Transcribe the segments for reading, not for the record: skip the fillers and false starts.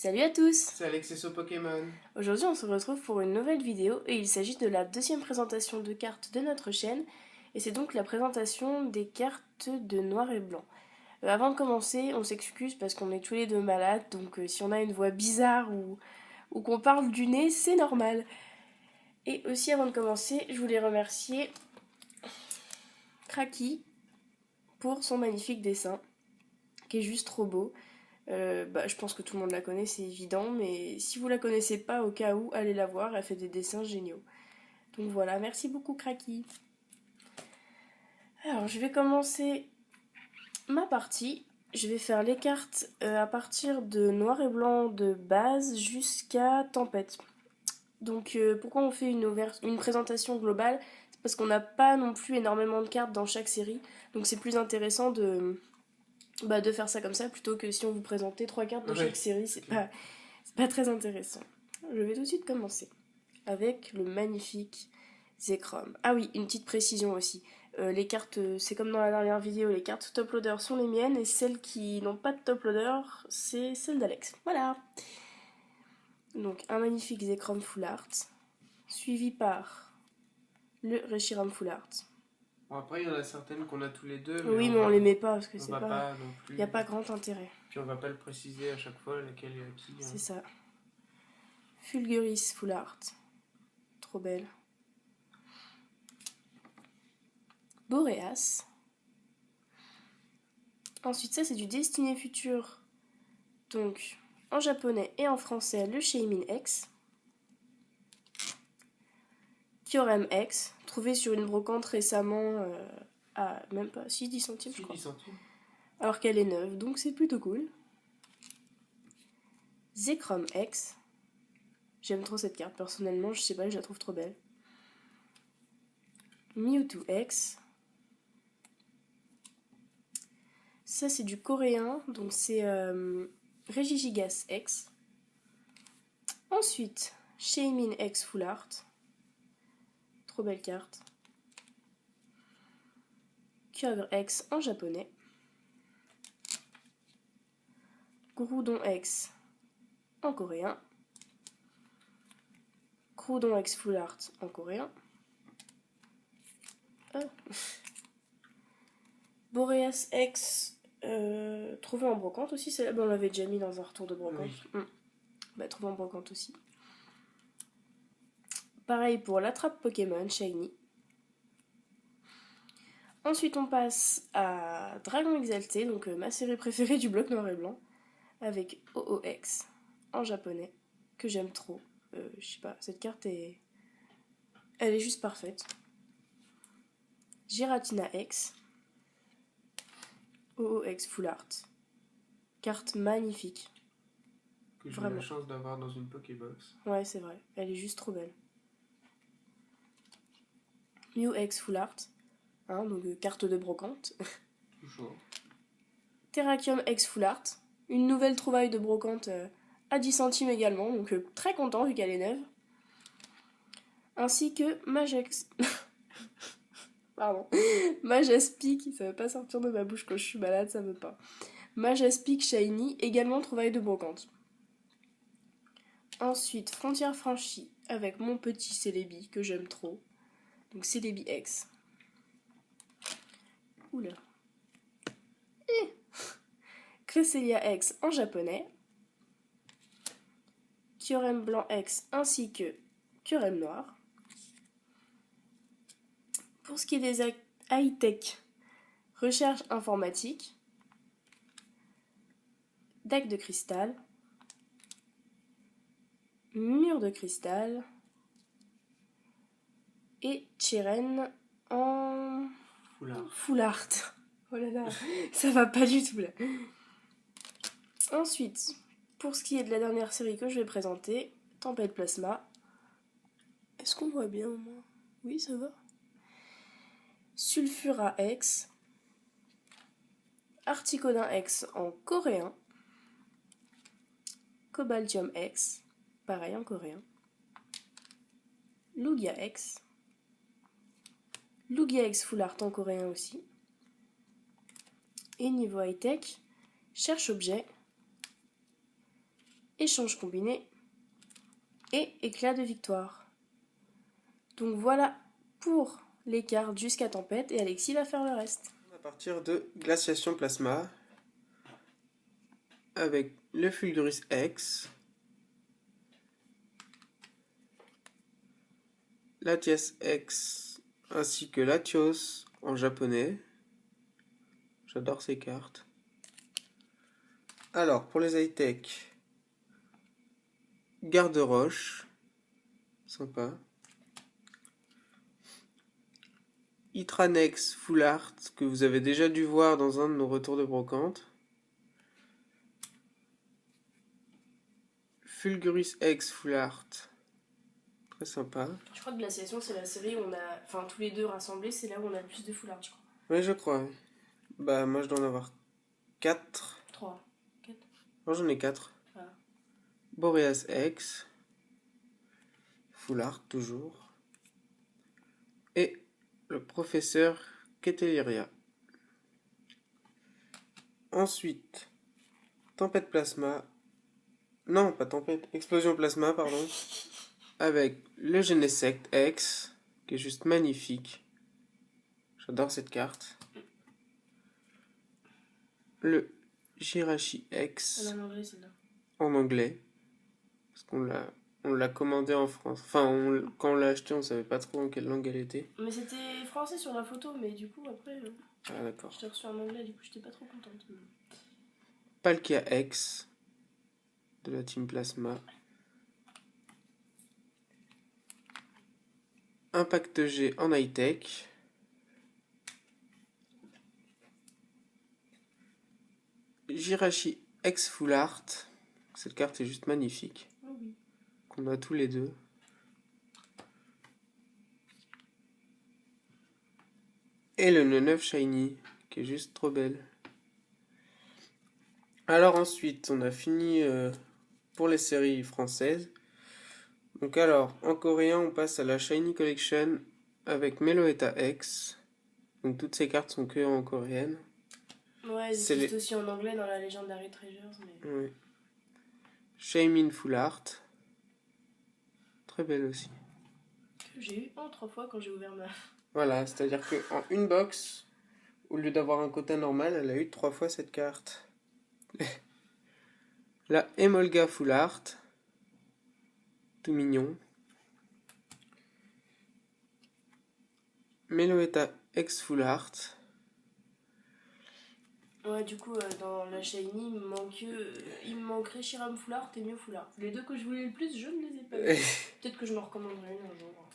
Salut à tous! C'est Alexeso Pokémon. Aujourd'hui on se retrouve pour une nouvelle vidéo et il s'agit de la deuxième présentation de cartes de notre chaîne et c'est donc la présentation des cartes de noir et blanc. Avant de commencer, on s'excuse parce qu'on est tous les deux malades, donc si on a une voix bizarre ou qu'on parle du nez, c'est normal. Et aussi avant de commencer, je voulais remercier Kraki pour son magnifique dessin, qui est juste trop beau. Je pense que tout le monde la connaît, c'est évident, mais si vous la connaissez pas, au cas où, allez la voir, elle fait des dessins géniaux. Donc voilà, merci beaucoup Kraki. Alors je vais commencer ma partie. Je vais faire les cartes à partir de noir et blanc de base jusqu'à tempête. Donc pourquoi on fait une présentation globale? C'est parce qu'on n'a pas non plus énormément de cartes dans chaque série, donc c'est plus intéressant de faire ça comme ça plutôt que si on vous présentait 3 cartes de chaque série, c'est pas très intéressant. Je vais tout de suite commencer avec le magnifique Zekrom. Ah oui, une petite précision aussi. Les cartes, c'est comme dans la dernière vidéo, les cartes top loader sont les miennes et celles qui n'ont pas de top loader, c'est celles d'Alex. Voilà. Donc un magnifique Zekrom Full Art, suivi par le Reshiram Full Art. Bon, après, il y en a certaines qu'on a tous les deux. Oui, mais on les met pas parce que on c'est va pas. non plus. Il n'y a pas grand intérêt. Puis on va pas le préciser à chaque fois laquelle est à qui. C'est ça. Fulguris Full Art. Trop belle. Boreas. Ensuite, ça c'est du Destiné Futur. Donc, en japonais et en français, le Shaymin X. Kyurem X, trouvé sur une brocante récemment à même pas 10 centimes, je crois. 10 centimes. Alors qu'elle est neuve, donc c'est plutôt cool. Zekrom X. J'aime trop cette carte, personnellement, je sais pas, je la trouve trop belle. Mewtwo X. Ça c'est du coréen, donc c'est Regigigas X. Ensuite, Shaymin X Full Art. Trop belle carte. Kyogre X en japonais. Groudon X en coréen. Groudon X Full Art en coréen. Boreas X trouvé en brocante aussi. On l'avait déjà mis dans un retour de brocante. Oui. Trouvé en brocante aussi. Pareil pour l'attrape Pokémon Shiny. Ensuite on passe à Dragon Exalté, donc ma série préférée du bloc noir et blanc, avec OOX en japonais, que j'aime trop. Je sais pas, cette carte elle est juste parfaite. Giratina X, OOX Full Art, carte magnifique. Que j'ai eu la chance d'avoir dans une Pokébox. Ouais, c'est vrai, elle est juste trop belle. Mew X Full Art, donc carte de brocante. Toujours. Terrakium X Full Art, une nouvelle trouvaille de brocante à 10 centimes également, donc très content vu qu'elle est neuve. Ainsi que Magex. Pardon. Majaspic, ça veut pas sortir de ma bouche quand je suis malade, ça veut pas. Majaspic Shiny, également trouvaille de brocante. Ensuite, Frontière franchie avec mon petit Celebi que j'aime trop. Donc Celebi X. Oula. Et Cresselia X en japonais. Kyurem blanc X ainsi que Kyurem noir. Pour ce qui est des high-tech, recherche informatique, deck de cristal, mur de cristal et Chiren en full art. Oh là là, ça va pas du tout là. Ensuite, pour ce qui est de la dernière série que je vais présenter, Tempête Plasma. Est-ce qu'on voit bien au moins? Oui, ça va. Sulfura X, Articodin X en coréen, Cobaltium X, pareil en coréen, Lugia X, Lugia X Full Art en coréen aussi, et niveau high-tech, Cherche Objet, échange combiné et éclat de victoire. Donc voilà pour les cartes jusqu'à tempête et Alexis va faire le reste. À partir de glaciation plasma avec le Fulguris X, Latias X ainsi que Latios en japonais. J'adore ces cartes. Alors pour les high-tech, Garde-Roche, sympa. Itranex Full Art, que vous avez déjà dû voir dans un de nos retours de brocante. Fulguris X Full Art, très sympa. Je crois que Glaciation, c'est la série où on a. Enfin, tous les deux rassemblés, c'est là où on a le plus de foulards, je crois. Oui, je crois. Bah, moi je dois en avoir 4. 3, 4. Moi j'en ai 4. Ah. Boreas X, Full Art toujours. Et le professeur Keteliria. Ensuite, Tempête Plasma. Non, pas Tempête, Explosion Plasma, pardon. Avec le Genesect X, qui est juste magnifique. J'adore cette carte. Le Jirachi X. En anglais, c'est là. En anglais. Parce qu'on l'a commandé en France. Enfin, quand on l'a acheté, on savait pas trop en quelle langue elle était. Mais c'était français sur la photo, mais du coup, après. Ah, d'accord. Je l'ai reçu en anglais, du coup, j'étais pas trop contente. Palkia X de la Team Plasma. Impact G en high-tech. Jirachi X Full Art. Cette carte est juste magnifique. Oh oui. Qu'on a tous les deux. Et le 9 Shiny, qui est juste trop belle. Alors ensuite, on a fini pour les séries françaises. Donc alors, en coréen, on passe à la Shiny Collection avec Meloetta X. Donc toutes ces cartes sont que en coréenne. Ouais, elles existent aussi en anglais dans la Legendary Treasures. Mais... Oui. Shaymin Full Art. Très belle aussi. Que j'ai eu 3 fois quand j'ai ouvert ma... Voilà, c'est-à-dire qu'en une box, au lieu d'avoir un quota normal, elle a eu 3 fois cette carte. La Emolga Full Art. Tout mignon. Meloetta X Full Art. Ouais, du coup, dans la Shiny, il me manquerait Shiram Full Art et Mew Full Art. Les deux que je voulais le plus, je ne les ai pas eu. Peut-être que je m'en recommanderai une un jour.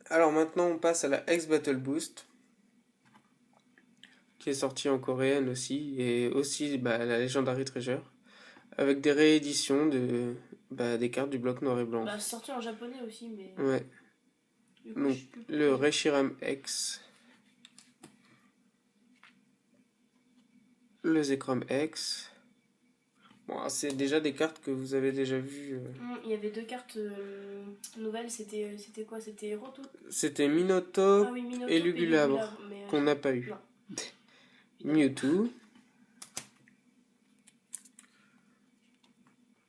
Alors maintenant, on passe à la X Battle Boost, qui est sortie en coréenne aussi, et aussi la Legendary Treasure, avec des rééditions des cartes du bloc noir et blanc. Bah, c'est sorti en japonais aussi, mais... Ouais. Du coup, Donc, le Reshiram X, le Zekrom X. Bon, c'est déjà des cartes que vous avez déjà vues. Il y avait 2 cartes nouvelles, c'était quoi? C'était Roto? C'était Minotaur, oui, Minotaur et Lugulabre, qu'on n'a pas eu. Mewtwo.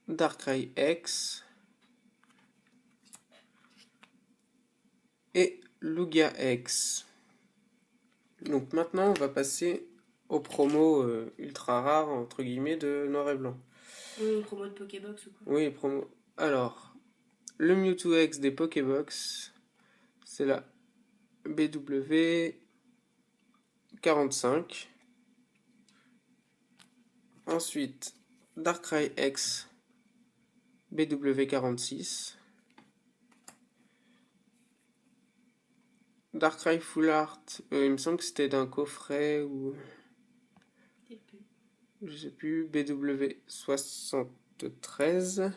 Darkrai X. Et Lugia X. Donc maintenant, on va passer aux promos ultra rares, entre guillemets, de noir et blanc. Une promo de Pokébox ou quoi? Oui, promo. Alors, le Mewtwo X des Pokébox, c'est la BW45. Ensuite, Darkrai X BW46. Darkrai Full Art, il me semble que c'était d'un coffret ou... Je sais plus, BW73.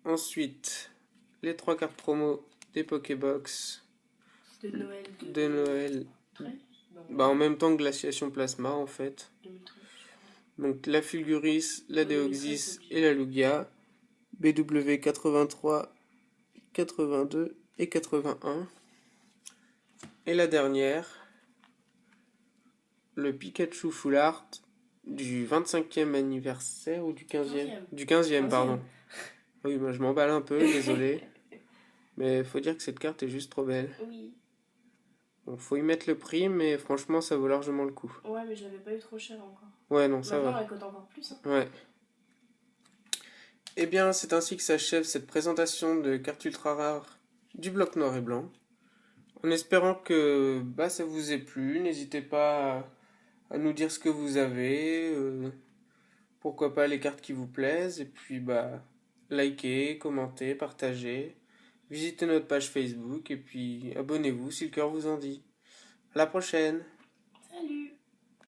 Ensuite, les 3 cartes promo des Pokébox de Noël. De Noël. En même temps que Glaciation Plasma en fait. 2013. Donc la Fulguris, la Deoxys et la Lugia. BW 83, 82 et 81. Et la dernière, le Pikachu Full Art du 25e anniversaire ou du 15e? 15e. Du 15e, 15e. pardon. Oui, moi je m'emballe un peu, désolé. Mais faut dire que cette carte est juste trop belle. Oui. Bon, faut y mettre le prix, mais franchement, ça vaut largement le coup. Ouais, mais je l'avais pas eu trop cher encore. Ouais, non, ça Maintenant, va. elle coûte encore plus. Hein. Ouais. Eh bien, c'est ainsi que s'achève cette présentation de cartes ultra rares du bloc noir et blanc. En espérant que ça vous ait plu, n'hésitez pas à nous dire ce que vous avez, pourquoi pas les cartes qui vous plaisent, et puis likez, commentez, partagez, visitez notre page Facebook, et puis abonnez-vous si le cœur vous en dit. À la prochaine!